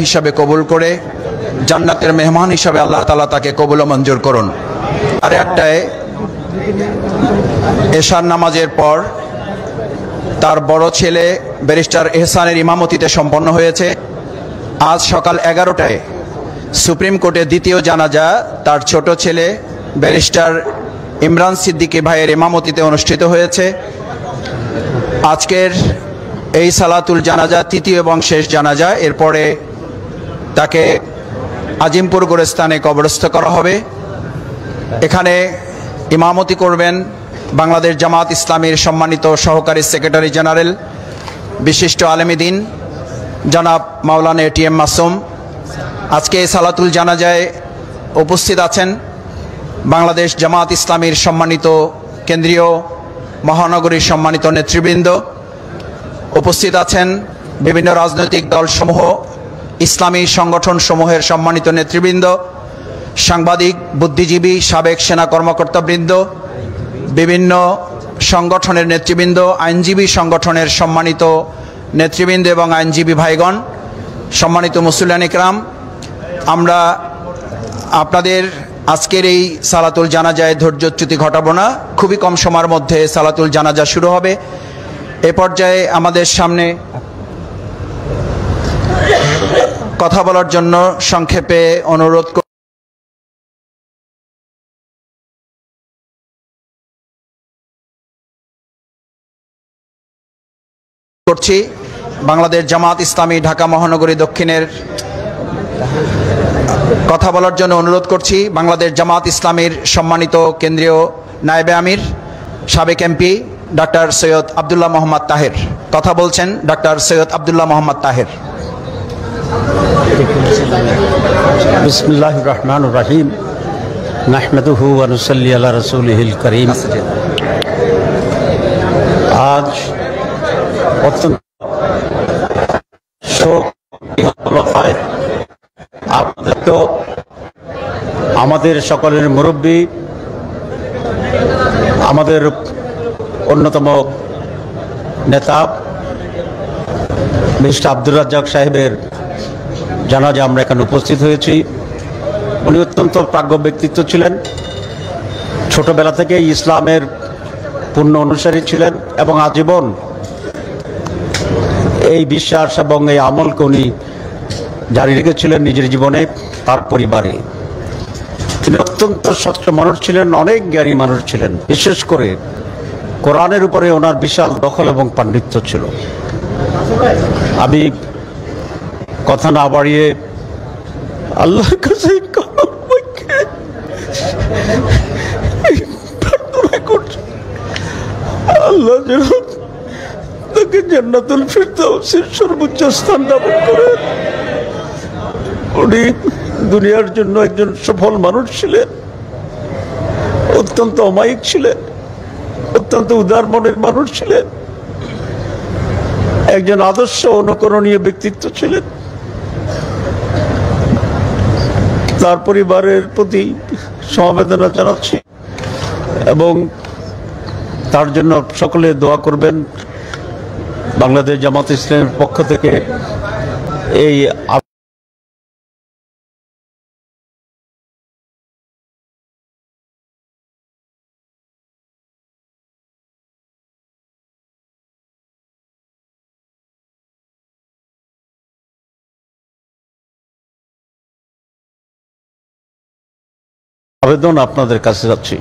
হিসাবে কবুল করে জান্নাতের মেহমান হিসাবে আল্লাহ তাআলা তাকে কবুল ও মঞ্জুর করুন। আর একটায় এশার নামাজের পর তার বড় ছেলে ব্যারিস্টার এহসানের ইমামতিতে সম্পন্ন হয়েছে। আজ সকাল 11টায় সুপ্রিম কোর্টের দ্বিতীয় জানাজা তার ছোট ছেলে ব্যারিস্টার ইমরান সিদ্দিকী ভাইয়ের ইমামতিতে অনুষ্ঠিত হয়েছে। আজকের এই সালাতুল জানাজা তৃতীয় এবং শেষ জানাজা। এরপরে তাকে আজিমপুর গোরস্থানে কবরস্থ করা হবে। এখানে ইমামতি করবেন বাংলাদেশ জামাত ইসলামীর সম্মানিত সহকারী সেক্রেটারি জেনারেল বিশিষ্ট আলেমী দ্বীন জনাব মাওলানা এটিএম মাসুম। আজকে এই সালাতুল জানাজায় উপস্থিত আছেন বাংলাদেশ জামাত ইসলামীর সম্মানিত কেন্দ্রীয় মহানগরীর সম্মানিত নেতৃবৃন্দ, উপস্থিত আছেন বিভিন্ন রাজনৈতিক দলসমূহ, ইসলামী সংগঠনসমূহের সম্মানিত নেতৃবৃন্দ, সাংবাদিক, বুদ্ধিজীবী, সাবেক সেনা কর্মকর্তাবৃন্দ, বিভিন্ন সংগঠনের নেতৃবৃন্দ, আইনজীবী সংগঠনের সম্মানিত নেতৃবৃন্দ এবং আইনজীবী ভাইগণ, সম্মানিত মুসল্লিয়ান ইকরাম, আমরা আপনাদের আজকের এই সালাতুল জানাজায় ধৈর্যচ্যুতি ঘটাবো না। খুবই কম সময়ের মধ্যে সালাতুল জানাজা শুরু হবে। এ পর্যায়ে আমাদের সামনে কথা বলার জন্য সংক্ষেপে অনুরোধ করছি বাংলাদেশ জামাত ইসলামী ঢাকা মহানগরী দক্ষিণের কথা বলার জন্য অনুরোধ করছি বাংলাদেশ জামাত ইসলামীর সম্মানিত কেন্দ্রীয় নায়েবে আমির সাবেক এমপি ডাক্তার সৈয়দ আব্দুল্লাহ মোহাম্মদ তাহের। কথা বলছেন ডাক্তার সৈয়দ আব্দুল্লাহ মোহাম্মদ তাহের। বিসমিল্লাহির রহমানির রহিম। নাহমাদুহু ওয়া নুসাল্লি আলা রাসূলিহিল কারীম। আজ অত্যন্ত আমাদের সকলের মুরব্বী, আমাদের অন্যতম নেতা মিস্টার আব্দুর রাজ্জাক সাহেবের জানাজা আমরা এখানে উপস্থিত হয়েছি। উনি অত্যন্ত প্রাজ্ঞ ব্যক্তিত্ব ছিলেন, ছোটবেলা থেকে ইসলামের পূর্ণ অনুসারী ছিলেন এবং আজীবন এই বিশ্বাস এবং এই আমলকে উনি জারি রেখেছিলেন নিজের জীবনে, তার পরিবারে। তিনি অত্যন্ত স্বচ্ছ মানুষ ছিলেন, অনেক জ্ঞানী মানুষ ছিলেন। বিশেষ করে কোরআনের উপরে ওনার বিশাল দখল এবং পাণ্ডিত্য ছিল। আমি কথা না বাড়িয়ে আল্লাহর কাছে প্রার্থনা করছি, আল্লাহ যেন তাকে জান্নাতুল ফিরদাউসের সর্বোচ্চ স্থান দান করেন। উনি দুনিয়ার জন্য একজন সফল মানুষ ছিলেন, অত্যন্ত অমায়িক ছিলেন, অত্যন্ত উদার মনের মানুষ ছিলেন, একজন আদর্শ অনুকরণীয় ব্যক্তিত্ব ছিলেন। তার পরিবারের প্রতি সমবেদনা জানাচ্ছি এবং তার জন্য সকলে দোয়া করবেন। বাংলাদেশ জামাত ইসলামের পক্ষ থেকে এই আবেদন আপনাদের কাছে যাচ্ছি।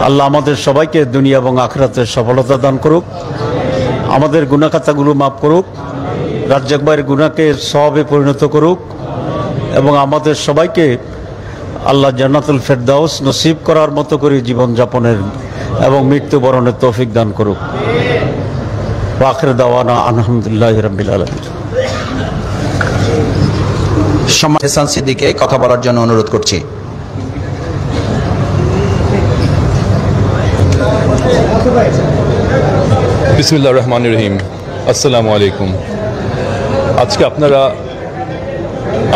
আল্লাহ আমাদের সবাইকে দুনিয়া এবং আখিরাতের সফলতা দান করুক, আমাদের গুনাহ খাতাগুলো মাফ করুক, রাজ্জাক ভাইয়ের গুনাহকে সওয়াবে পরিণত করুক এবং আমাদের সবাইকে আল্লাহ জান্নাতুল ফেরদাউস নসিব করার মতো করে জীবন যাপনের এবং মৃত্যুবরণের তৌফিক দান করুক। ওয়া আখির দাওয়ানা আলহামদুলিল্লাহি রাব্বিল আলামিন। হেসান সিদ্দিককে কথা বলার জন্য অনুরোধ করছি। বিসমিল্লাহির রহমানির রহিম। আসসালামু আলাইকুম। আজকে আপনারা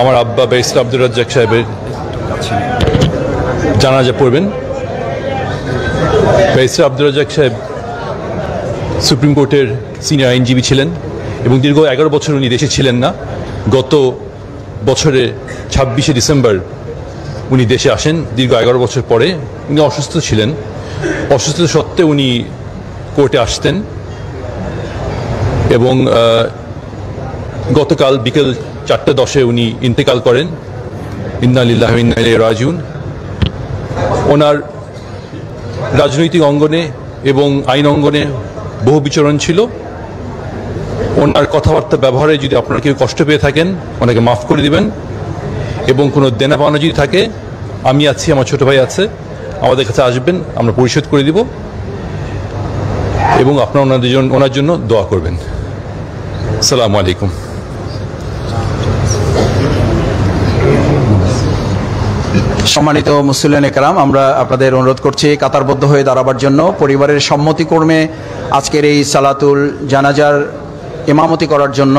আমার আব্বা ব্যারিস্টার আব্দুর রাজ্জাক সাহেবের জানাজা পড়বেন। ব্যারিস্টার আব্দুর রাজ্জাক সাহেব সুপ্রিম কোর্টের সিনিয়র আইনজীবী ছিলেন এবং দীর্ঘ 11 বছর উনি দেশে ছিলেন না, গত বছরে 26শে ডিসেম্বর উনি দেশে আসেন দীর্ঘ 11 বছর পরে। উনি অসুস্থ ছিলেন, অসুস্থতা সত্ত্বেও উনি কোর্টে আসতেন এবং গতকাল বিকেল 4:10 উনি ইন্তেকাল করেন। ইন্না লিল্লাহি ওয়া ইন্না ইলাইহি রাজিউন। ওনার রাজনৈতিক অঙ্গনে এবং আইন অঙ্গনে বহু বিচরণ ছিল। ওনার কথাবার্তা ব্যবহারে যদি আপনারা কেউ কষ্ট পেয়ে থাকেন, ওনাকে মাফ করে দিবেন এবং কোনো দেনা পাওনা যদি থাকে, আমি আছি, আমার ছোট ভাই আছে, আমাদের কাছে আসবেন, আমরা পরিশোধ করে দিব এবং আপনারা ওনার জন্য দোয়া করবেন। আসসালামু আলাইকুম। সম্মানিত মুসলিম একরাম, আমরা আপনাদের অনুরোধ করছি কাতারবদ্ধ হয়ে দাঁড়াবার জন্য। পরিবারের সম্মতিক্রমে আজকের এই সালাতুল জানাজার ইমামতি করার জন্য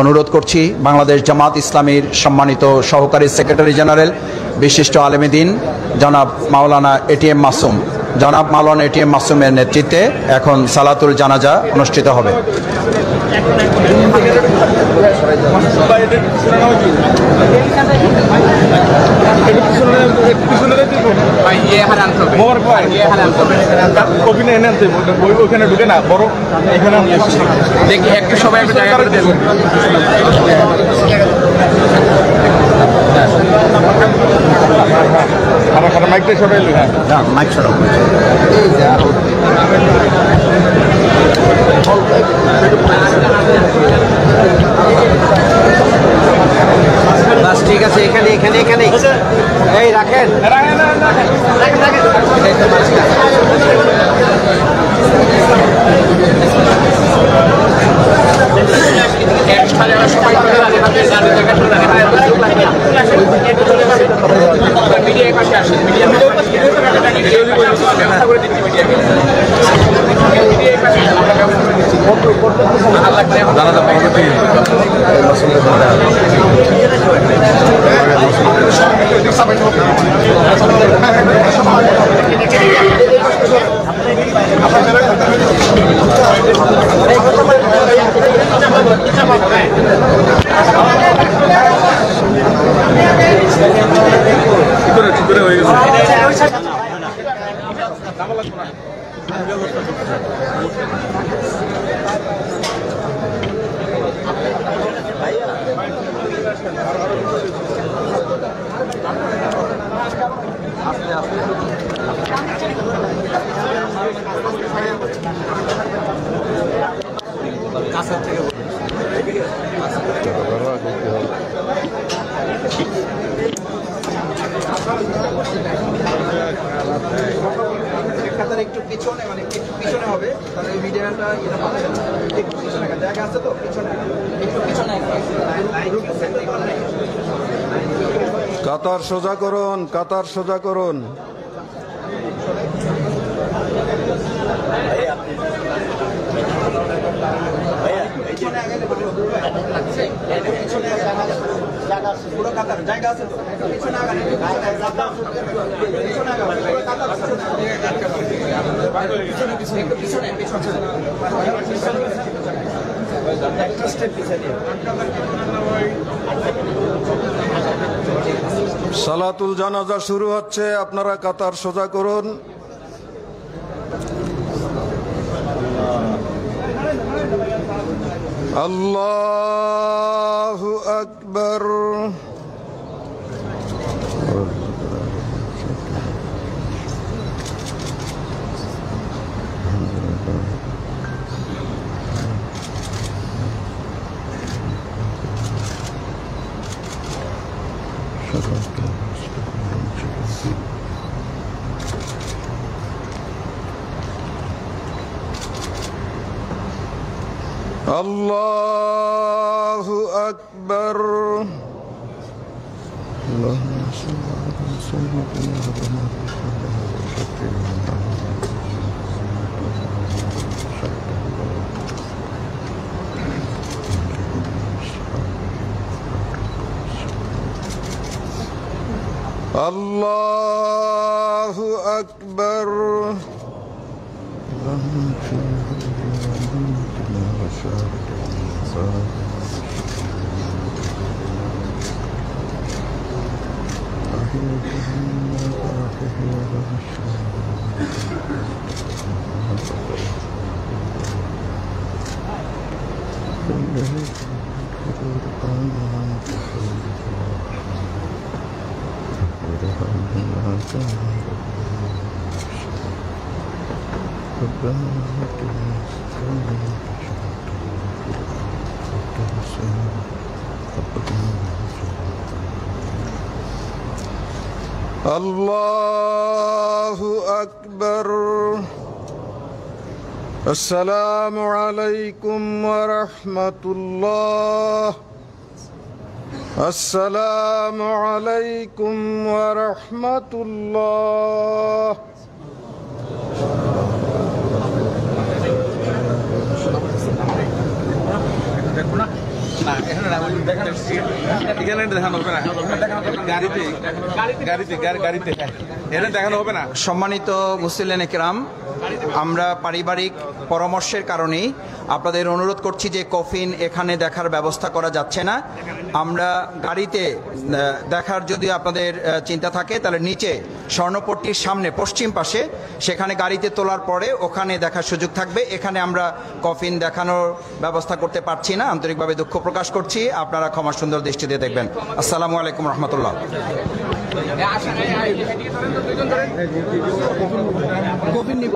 অনুরোধ করছি বাংলাদেশ জামাত ইসলামীর সম্মানিত সহকারী সেক্রেটারি জেনারেল বিশিষ্ট আলেমে দ্বীন জনাব মাওলানা এটিএম মাসুম। জনাব মাওলানা এটিএম মাসুমের নেতৃত্বে এখন সালাতুল জানাজা অনুষ্ঠিত হবে। দেখি একটু সবাই একটু জায়গা করে দেবো। মাইকটা সবাই মাইক সরাও। ঠিক আছে, এখানে এখানে এখানে এই রাখেন। একটু পিছনে, মানে একটু পিছনে হবে, তাহলে মিডিয়াটা একটু পিছনে জায়গা আছে তো, পিছনে একটু পিছনে। কাতার সোজা করুন, কাতার সোজা করুন। পুরো কাতার জায়গা আছে তো, পিছনে আগানে সালাতুল জানাজা শুরু হচ্ছে, আপনারা কাতার সোজা করুন। আল্লাহু আকবার। আল্লাহু আকবার। আল্লাহু আকবার। আল্লাহু আকবার। আসসালামু আলাইকুম ওয়া রাহমাতুল্লাহ। আসসালামু আলাইকুম ওয়া রাহমাতুল্লাহ। সম্মানিত মুসলিম কিরাম, আমরা পারিবারিক পরামর্শের কারণেই আপনাদের অনুরোধ করছি যে কফিন এখানে দেখার ব্যবস্থা করা যাচ্ছে না। আমরা গাড়িতে দেখার যদি আপনাদের চিন্তা থাকে তাহলে নিচে স্বর্ণপট্টির সামনে পশ্চিম পাশে সেখানে গাড়িতে তোলার পরে ওখানে দেখার সুযোগ থাকবে। এখানে আমরা কফিন দেখানোর ব্যবস্থা করতে পারছি না, আন্তরিকভাবে দুঃখ প্রকাশ করছি। আপনারা ক্ষমা সুন্দর দৃষ্টিতে দেখবেন। আসসালামু আলাইকুম রহমতুল্লাহ। কফিন নিব